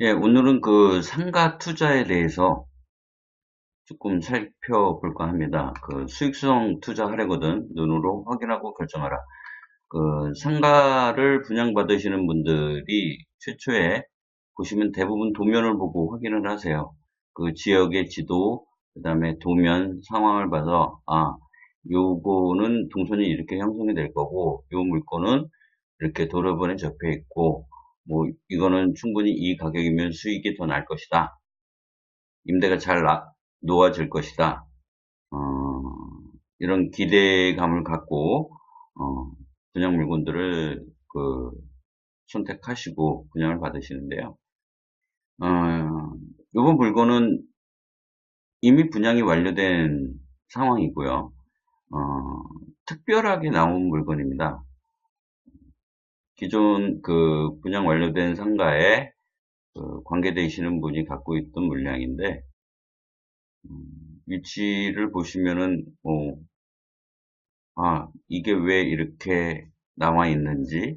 예, 오늘은 그 상가 투자에 대해서 조금 살펴볼까 합니다. 그 수익성 투자하려거든 눈으로 확인하고 결정하라. 그 상가를 분양받으시는 분들이 최초에 보시면 대부분 도면을 보고 확인을 하세요. 그 지역의 지도, 그 다음에 도면 상황을 봐서, 요거는 동선이 이렇게 형성이 될 거고, 요 물건은 이렇게 도로변에 접해 있고, 뭐, 이거는 충분히 이 가격이면 수익이 더 날 것이다. 임대가 잘 놓아질 것이다. 어, 이런 기대감을 갖고 분양 물건들을 선택하시고 분양을 받으시는데요. 이번 물건은 이미 분양이 완료된 상황이고요. 특별하게 나온 물건입니다. 기존 그 분양 완료된 상가에 관계되시는 분이 갖고 있던 물량인데 위치를 보시면은 이게 왜 이렇게 나와 있는지,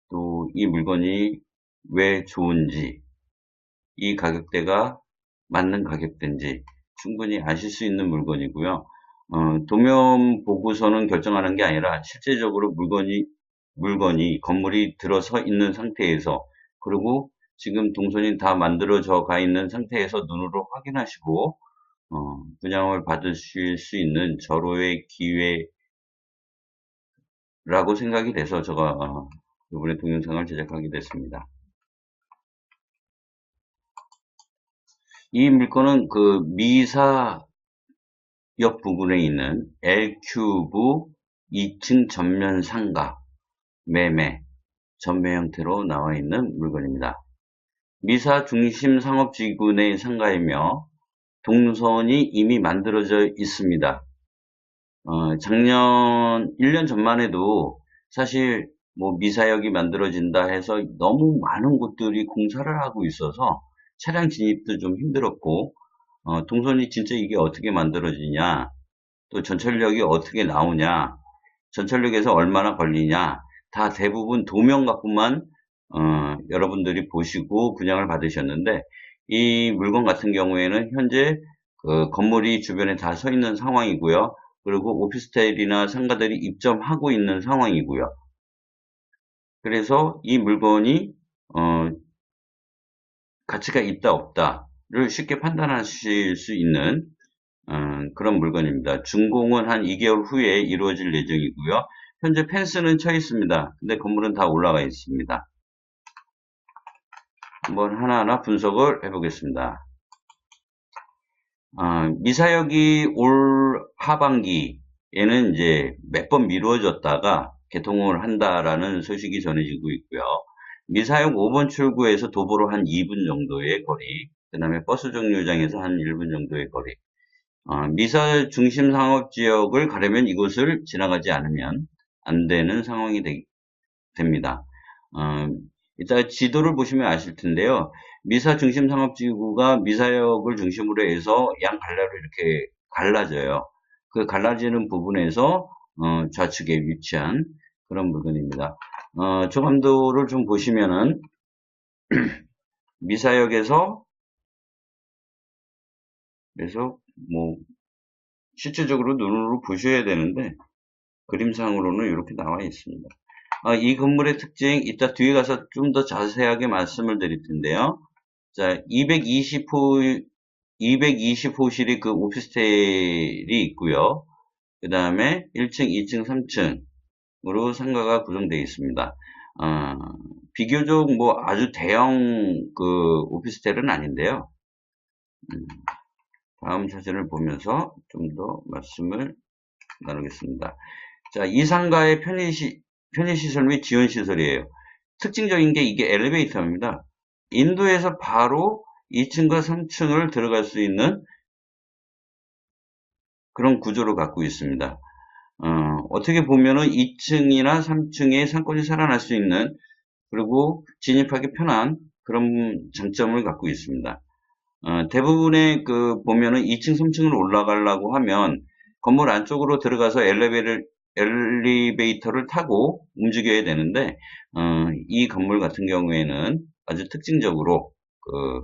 또 이 물건이 왜 좋은지, 이 가격대가 맞는 가격대인지 충분히 아실 수 있는 물건이고요. 도면 보고서는 결정하는 게 아니라 실제적으로 건물이 들어서 있는 상태에서, 그리고 지금 동선이 다 만들어져 가 있는 상태에서 눈으로 확인하시고, 분양을 받으실 수 있는 절호의 기회라고 생각이 돼서 제가 이번에 동영상을 제작하게 됐습니다. 이 물건은 그 미사역 부근에 있는 L큐브 2층 전면 상가 매매 전매 형태로 나와 있는 물건입니다. 미사 중심 상업지구의 상가이며 동선이 이미 만들어져 있습니다. 작년 1년 전만 해도 사실 뭐 미사역이 만들어진다 해서 너무 많은 곳들이 공사를 하고 있어서 차량 진입도 좀 힘들었고, 동선이 진짜 이게 어떻게 만들어지냐, 또 전철역이 어떻게 나오냐, 전철역에서 얼마나 걸리냐, 다 대부분 도면 갖고만 여러분들이 보시고 분양을 받으셨는데, 이 물건 같은 경우에는 현재 그 건물이 주변에 다 서 있는 상황이고요. 그리고 오피스텔이나 상가들이 입점하고 있는 상황이고요. 그래서 이 물건이 가치가 있다 없다를 쉽게 판단하실 수 있는 그런 물건입니다. 준공은 한 2개월 후에 이루어질 예정이고요. 현재 펜스는 쳐 있습니다. 근데 건물은 다 올라가 있습니다. 한번 하나하나 분석을 해보겠습니다. 미사역이 올 하반기에는 이제 몇 번 미뤄졌다가 개통을 한다라는 소식이 전해지고 있고요. 미사역 5번 출구에서 도보로 한 2분 정도의 거리, 그 다음에 버스 정류장에서 한 1분 정도의 거리. 미사 중심 상업지역을 가려면 이곳을 지나가지 않으면 안 되는 상황이 됩니다. 이따 지도를 보시면 아실 텐데요. 미사 중심 상업지구가 미사역을 중심으로 해서 양 갈래로 이렇게 갈라져요. 그 갈라지는 부분에서 좌측에 위치한 그런 물건입니다. 조감도를 좀 보시면은 미사역에서 그래서 뭐 실질적으로 눈으로 보셔야 되는데 그림상으로는 이렇게 나와 있습니다. 이 건물의 특징 이따 뒤에 가서 좀 더 자세하게 말씀을 드릴 텐데요. 자, 220호실이 그 오피스텔이 있고요. 그 다음에 1층, 2층, 3층으로 상가가 구성되어 있습니다. 비교적 뭐 아주 대형 그 오피스텔은 아닌데요. 다음 사진을 보면서 좀 더 말씀을 나누겠습니다. 자, 이 상가의 편의시설 및 지원시설이에요. 특징적인 게 이게 엘리베이터입니다. 인도에서 바로 2층과 3층을 들어갈 수 있는 그런 구조를 갖고 있습니다. 어떻게 보면은 2층이나 3층에 상권이 살아날 수 있는, 그리고 진입하기 편한 그런 장점을 갖고 있습니다. 대부분의 보면은 2층, 3층을 올라가려고 하면 건물 안쪽으로 들어가서 엘리베이터를 타고 움직여야 되는데, 이 건물 같은 경우에는 아주 특징적으로 그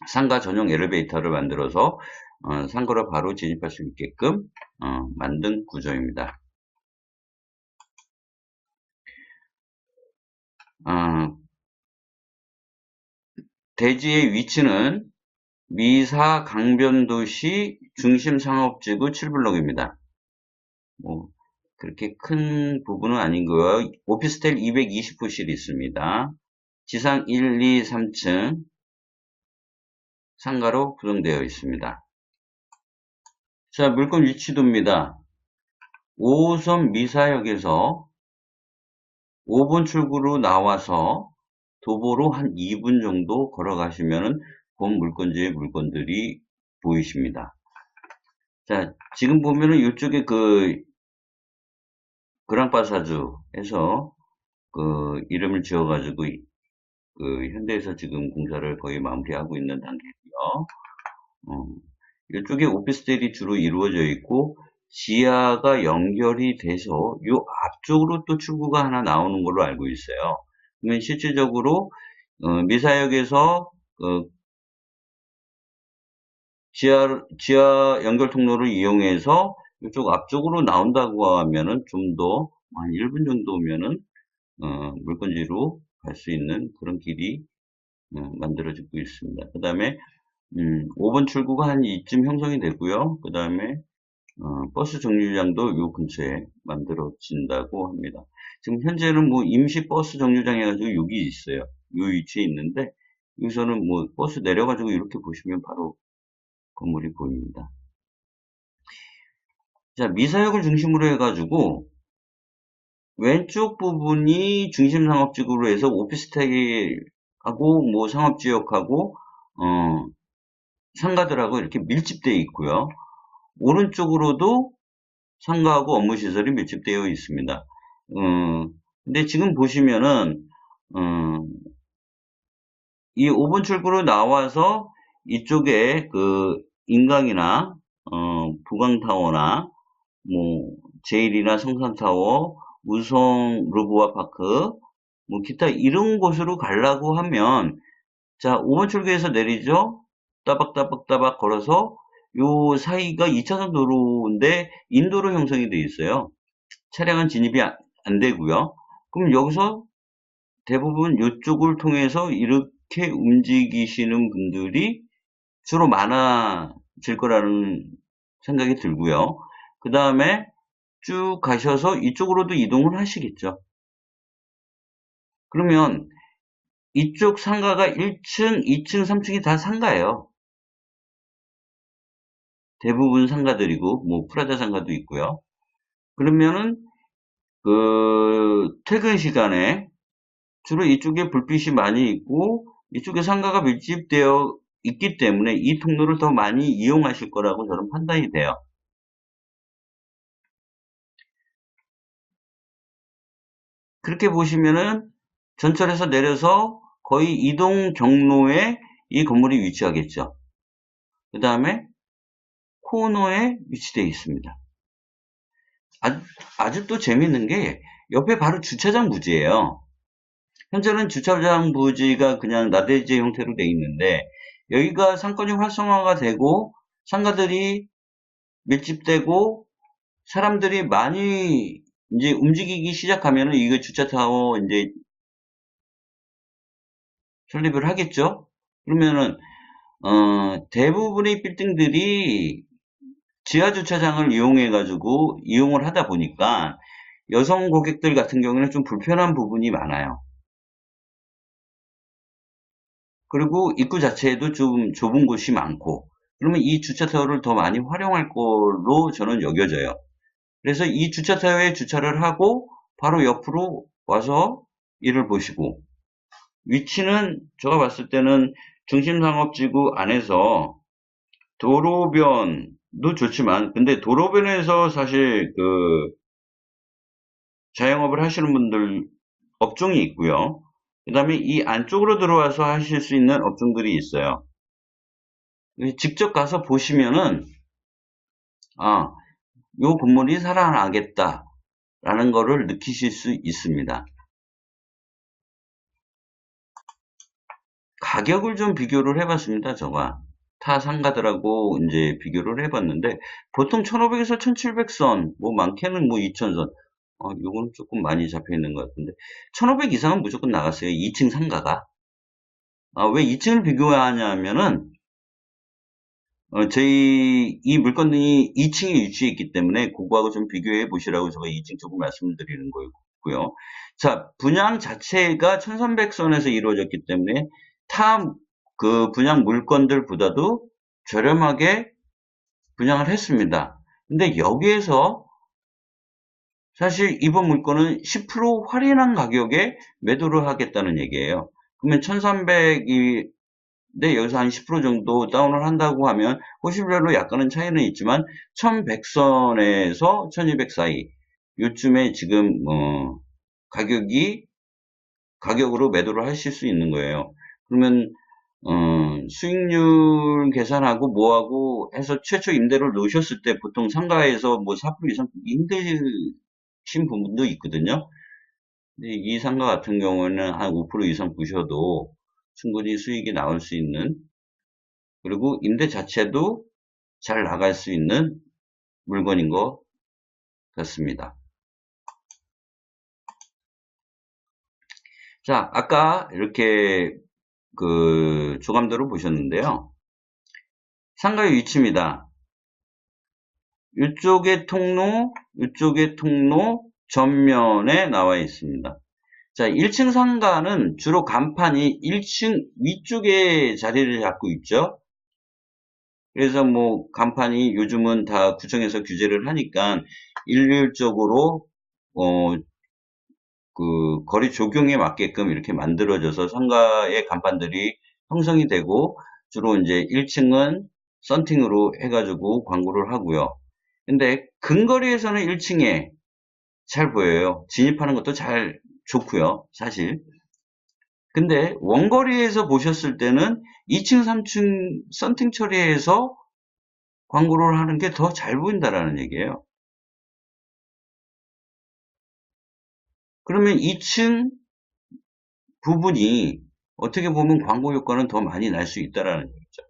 상가 전용 엘리베이터를 만들어서 상가로 바로 진입할 수 있게끔 만든 구조입니다. 대지의 위치는 미사 강변도시 중심 상업지구 7블록입니다. 뭐 그렇게 큰 부분은 아니고요. 오피스텔 220호실이 있습니다. 지상 1, 2, 3층 상가로 구성되어 있습니다. 자, 물건 위치도입니다. 5호선 미사역에서 5번 출구로 나와서 도보로 한 2분 정도 걸어가시면은 본 물건지의 물건들이 보이십니다. 자, 지금 보면은 이쪽에 그 그랑파사주에서 그 이름을 지어가지고 그 현대에서 지금 공사를 거의 마무리하고 있는 단계고요. 이쪽에 오피스텔이 주로 이루어져 있고 지하가 연결이 돼서 이 앞쪽으로 또 출구가 하나 나오는 걸로 알고 있어요. 그러면 실질적으로 미사역에서 지하 연결 통로를 이용해서 이쪽 앞쪽으로 나온다고 하면은 좀 더 한 1분 정도면은 물건지로 갈 수 있는 그런 길이 만들어지고 있습니다. 그 다음에 5번 출구가 한 이쯤 형성이 되고요. 그 다음에 버스 정류장도 요 근처에 만들어진다고 합니다. 지금 현재는 뭐 임시 버스 정류장 해가지고 여기 있어요. 요 위치에 있는데 여기서는 뭐 버스 내려가지고 이렇게 보시면 바로 건물이 보입니다. 자, 미사역을 중심으로 해가지고 왼쪽 부분이 중심 상업지구로 해서 오피스텔하고 뭐 상업지역하고 상가들하고 이렇게 밀집되어 있고요. 오른쪽으로도 상가하고 업무시설이 밀집되어 있습니다. 근데 지금 보시면은 이 5번 출구로 나와서 이쪽에 그 인강이나 부강타워나 뭐 제일이나 성산타워, 우성 루브와파크, 뭐 기타 이런 곳으로 가려고 하면 자 5번 출구에서 내리죠. 따박따박따박 걸어서 요 사이가 2차선 도로인데 인도로 형성이 되어 있어요. 차량은 진입이 안 되고요. 그럼 여기서 대부분 이쪽을 통해서 이렇게 움직이시는 분들이 주로 많아질 거라는 생각이 들고요. 그 다음에 쭉 가셔서 이쪽으로도 이동을 하시겠죠. 그러면 이쪽 상가가 1층, 2층, 3층이 다 상가예요. 대부분 상가들이고, 뭐, 프라자 상가도 있고요. 그러면은, 그, 퇴근 시간에 주로 이쪽에 불빛이 많이 있고, 이쪽에 상가가 밀집되어 있기 때문에 이 통로를 더 많이 이용하실 거라고 저는 판단이 돼요. 그렇게 보시면은 전철에서 내려서 거의 이동 경로에 이 건물이 위치하겠죠. 그 다음에 코너에 위치되어 있습니다. 아주 또 재밌는 게 옆에 바로 주차장 부지예요. 현재는 주차장 부지가 그냥 나대지 형태로 되어 있는데 여기가 상권이 활성화가 되고 상가들이 밀집되고 사람들이 많이 이제 움직이기 시작하면은 이거 주차타워 이제 설립을 하겠죠. 그러면은 대부분의 빌딩들이 지하 주차장을 이용해 가지고 이용을 하다 보니까 여성 고객들 같은 경우는 좀 불편한 부분이 많아요. 그리고 입구 자체에도 좀 좁은 곳이 많고 그러면 이 주차타워를 더 많이 활용할 걸로 저는 여겨져요. 그래서 이 주차타워에 주차를 하고 바로 옆으로 와서 일을 보시고 위치는 제가 봤을 때는 중심상업지구 안에서 도로변도 좋지만 근데 도로변에서 사실 그 자영업을 하시는 분들 업종이 있고요. 그 다음에 이 안쪽으로 들어와서 하실 수 있는 업종들이 있어요. 직접 가서 보시면은 요 건물이 살아나겠다 라는 거를 느끼실 수 있습니다. 가격을 좀 비교를 해봤습니다. 저가 타 상가들하고 이제 비교를 해봤는데 보통 1500에서 1700선, 뭐 많게는 뭐 2000선. 요건 조금 많이 잡혀 있는 것 같은데 1500 이상은 무조건 나갔어요. 2층 상가가. 왜 2층을 비교하냐면은 저희 이 물건이 2층에 위치해 있기 때문에 그거하고 좀 비교해 보시라고 제가 2층 조금 말씀드리는 거고요. 자, 분양 자체가 1300선에서 이루어졌기 때문에 타 그 분양 물건들보다도 저렴하게 분양을 했습니다. 근데 여기에서 사실 이번 물건은 10% 할인한 가격에 매도를 하겠다는 얘기예요. 그러면 1300이 근데 여기서 한 10% 정도 다운을 한다고 하면 호실별로 약간은 차이는 있지만 1100선에서 1200 사이 요쯤에 지금 가격으로 매도를 하실 수 있는 거예요. 그러면 수익률 계산하고 뭐하고 해서 최초 임대료를 놓으셨을 때 보통 상가에서 뭐 4% 이상 힘드신 부분도 있거든요. 근데 이 상가 같은 경우는 한 5% 이상 부셔도 충분히 수익이 나올 수 있는, 그리고 임대 자체도 잘 나갈 수 있는 물건인 것 같습니다. 자, 아까 이렇게 그 조감도를 보셨는데요. 상가의 위치입니다. 이쪽의 통로 전면에 나와 있습니다. 자, 1층 상가는 주로 간판이 1층 위쪽에 자리를 잡고 있죠. 그래서 뭐 간판이 요즘은 다 구청에서 규제를 하니까 일률적으로 그 거리 조경에 맞게끔 이렇게 만들어져서 상가의 간판들이 형성이 되고 주로 이제 1층은 썬팅으로 해가지고 광고를 하고요. 근데 근거리에서는 1층에 잘 보여요. 진입하는 것도 잘 좋고요, 사실. 근데 원거리에서 보셨을 때는 2층, 3층 썬팅 처리해서 광고를 하는 게 더 잘 보인다라는 얘기예요. 그러면 2층 부분이 어떻게 보면 광고 효과는 더 많이 날 수 있다라는 얘기죠.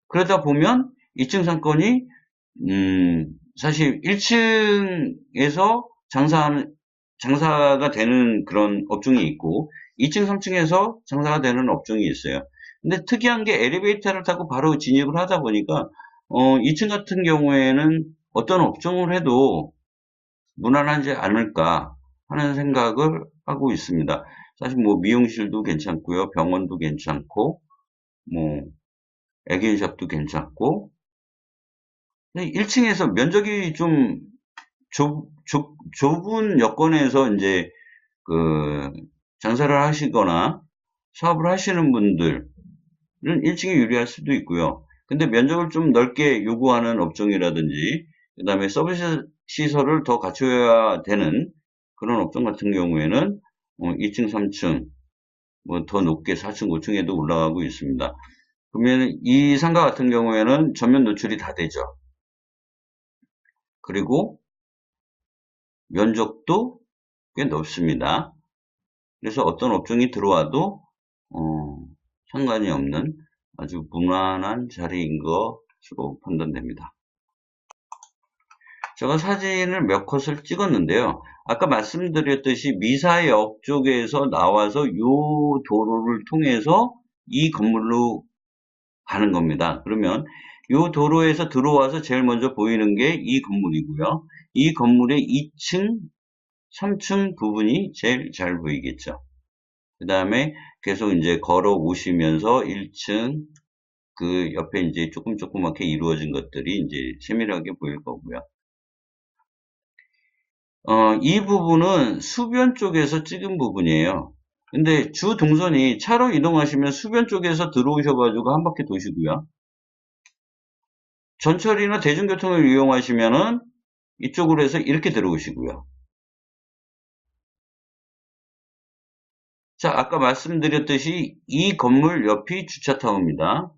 그러다 보면 2층 상권이 사실 1층에서 장사가 되는 그런 업종이 있고 2층, 3층에서 장사가 되는 업종이 있어요. 근데 특이한 게 엘리베이터를 타고 바로 진입을 하다 보니까 2층 같은 경우에는 어떤 업종을 해도 무난하지 않을까 하는 생각을 하고 있습니다. 사실 뭐 미용실도 괜찮고요. 병원도 괜찮고 뭐 애견샵도 괜찮고 1층에서 면적이 좀 좁은 여건에서 이제 그 장사를 하시거나 사업을 하시는 분들은 1층이 유리할 수도 있고요. 근데 면적을 좀 넓게 요구하는 업종이라든지 그다음에 서비스 시설을 더 갖춰야 되는 그런 업종 같은 경우에는 2층, 3층, 뭐 더 높게 4층, 5층에도 올라가고 있습니다. 그러면 이 상가 같은 경우에는 전면 노출이 다 되죠. 그리고 면적도 꽤 넓습니다. 그래서 어떤 업종이 들어와도 상관이 없는 아주 무난한 자리인 것으로 판단됩니다. 제가 사진을 몇 컷을 찍었는데요. 아까 말씀드렸듯이 미사역 쪽에서 나와서 이 도로를 통해서 이 건물로 가는 겁니다. 그러면 이 도로에서 들어와서 제일 먼저 보이는 게 이 건물이고요. 이 건물의 2층, 3층 부분이 제일 잘 보이겠죠. 그 다음에 계속 이제 걸어 오시면서 1층 그 옆에 이제 조그맣게 이루어진 것들이 이제 세밀하게 보일 거고요. 이 부분은 수변 쪽에서 찍은 부분이에요. 근데 주 동선이 차로 이동하시면 수변 쪽에서 들어오셔가지고 한 바퀴 도시고요. 전철이나 대중교통을 이용하시면은 이쪽으로 해서 이렇게 들어오시고요. 자, 아까 말씀드렸듯이 이 건물 옆이 주차타워입니다.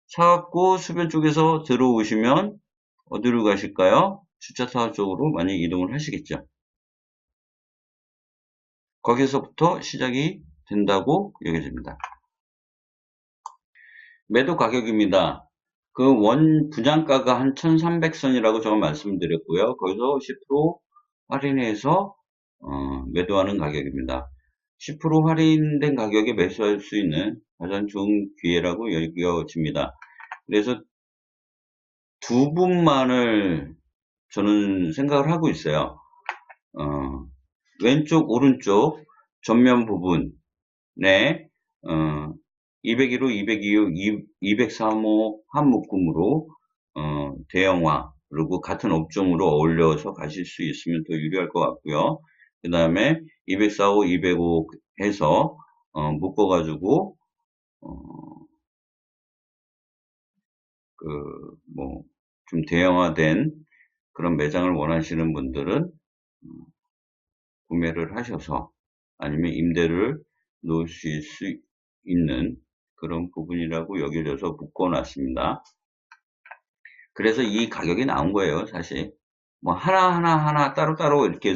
차갖고 수변 쪽에서 들어오시면 어디로 가실까요? 주차타워 쪽으로 많이 이동을 하시겠죠. 거기서부터 시작이 된다고 여겨집니다. 매도 가격입니다. 그 원 분양가가 한 1300선이라고 제가 말씀드렸고요. 거기서 10% 할인해서 매도하는 가격입니다. 10% 할인된 가격에 매수할 수 있는 가장 좋은 기회라고 여겨집니다. 그래서 두 분만을 저는 생각을 하고 있어요. 왼쪽 오른쪽 전면 부분에 201호, 202호, 203호 한 묶음으로 대형화 그리고 같은 업종으로 어울려서 가실 수 있으면 더 유리할 것 같고요. 그 다음에 204호, 205 해서 묶어가지고 좀 대형화된 그런 매장을 원하시는 분들은 구매를 하셔서 아니면 임대를 놓으실 수 있는 그런 부분이라고 여겨져서 묶어놨습니다. 그래서 이 가격이 나온 거예요, 사실. 뭐 하나 따로따로 이렇게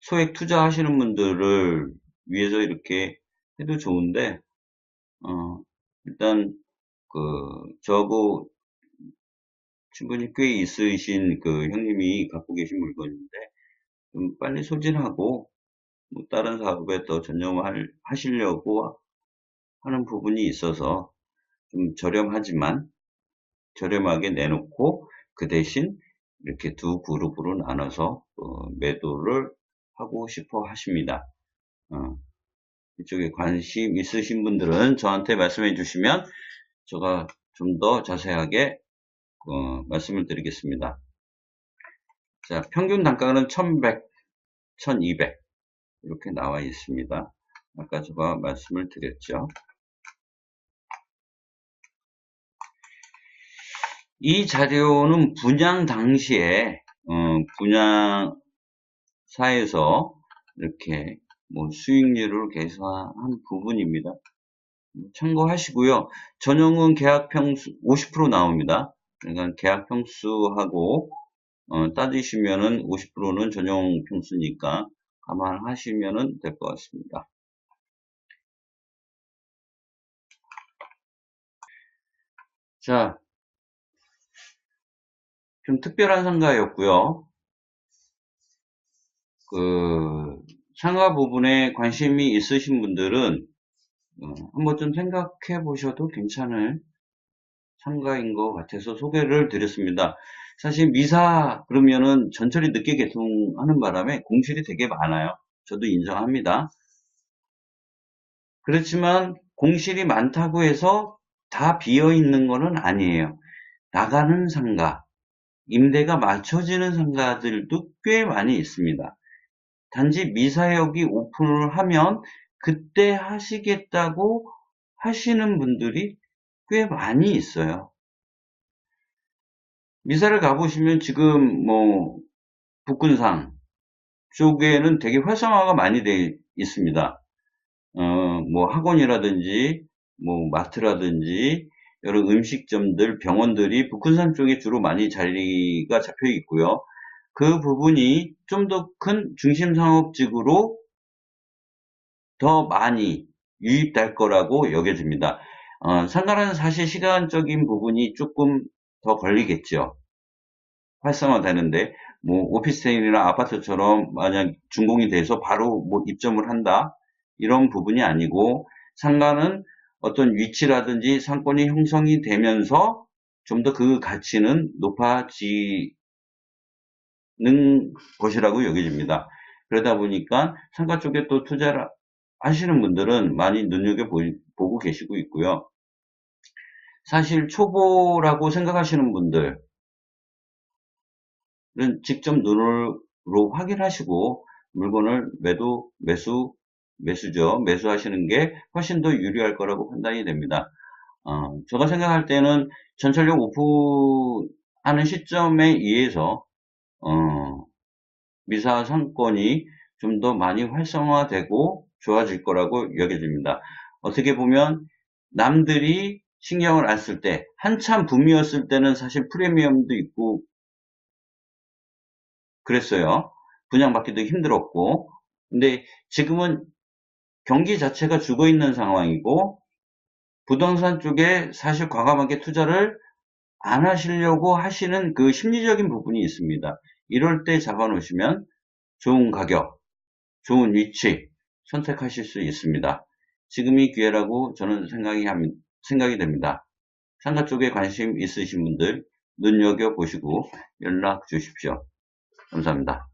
소액 투자하시는 분들을 위해서 이렇게 해도 좋은데 일단 저하고 친분이 꽤 있으신 그 형님이 갖고 계신 물건인데 좀 빨리 소진하고 뭐 다른 사업에 더 전념하시려고 하는 부분이 있어서 좀 저렴하게 내놓고 그 대신 이렇게 두 그룹으로 나눠서 매도를 하고 싶어 하십니다. 이쪽에 관심 있으신 분들은 저한테 말씀해 주시면 제가 좀 더 자세하게 말씀을 드리겠습니다. 자, 평균 단가는 1100, 1200 이렇게 나와 있습니다. 아까 제가 말씀을 드렸죠. 이 자료는 분양 당시에 분양사에서 이렇게 뭐 수익률을 계산한 부분입니다. 참고하시고요. 전용은 계약 평수 50% 나옵니다. 그러니까 계약 평수하고 따지시면은 50%는 전용 평수니까 감안하시면 될 것 같습니다. 자, 좀 특별한 상가였고요. 상가 부분에 관심이 있으신 분들은 한번 좀 생각해 보셔도 괜찮을 상가인 것 같아서 소개를 드렸습니다. 사실 미사 그러면은 전철이 늦게 개통하는 바람에 공실이 되게 많아요. 저도 인정합니다. 그렇지만 공실이 많다고 해서 다 비어 있는 것은 아니에요. 나가는 상가, 임대가 맞춰지는 상가들도 꽤 많이 있습니다. 단지 미사역이 오픈을 하면 그때 하시겠다고 하시는 분들이 꽤 많이 있어요. 미사를 가보시면 지금 뭐 북근상 쪽에는 되게 활성화가 많이 되어 있습니다. 뭐 학원이라든지 뭐 마트라든지 여러 음식점들, 병원들이 북근산 쪽에 주로 많이 자리가 잡혀 있고요. 그 부분이 좀 더 큰 중심 상업지구로 더 많이 유입될 거라고 여겨집니다. 상가는 사실 시간적인 부분이 조금 더 걸리겠죠. 활성화되는데 뭐 오피스텔이나 아파트처럼 만약 준공이 돼서 바로 뭐 입점을 한다 이런 부분이 아니고 상가는 어떤 위치라든지 상권이 형성이 되면서 좀 더 그 가치는 높아지는 것이라고 여겨집니다. 그러다 보니까 상가 쪽에 또 투자를 하시는 분들은 많이 눈여겨보고 계시고 있고요. 사실 초보라고 생각하시는 분들은 직접 눈으로 확인하시고 물건을 매수하시는 게 훨씬 더 유리할 거라고 판단이 됩니다. 제가 생각할 때는 전철역 오픈하는 시점에 의해서 미사 상권이 좀 더 많이 활성화되고 좋아질 거라고 여겨집니다. 어떻게 보면 남들이 신경을 안 쓸 때, 한참 붐이었을 때는 사실 프리미엄도 있고 그랬어요. 분양받기도 힘들었고, 근데 지금은 경기 자체가 죽어 있는 상황이고, 부동산 쪽에 사실 과감하게 투자를 안 하시려고 하시는 그 심리적인 부분이 있습니다. 이럴 때 잡아 놓으시면 좋은 가격, 좋은 위치 선택하실 수 있습니다. 지금이 기회라고 저는 생각이 됩니다. 상가 쪽에 관심 있으신 분들 눈여겨보시고 연락 주십시오. 감사합니다.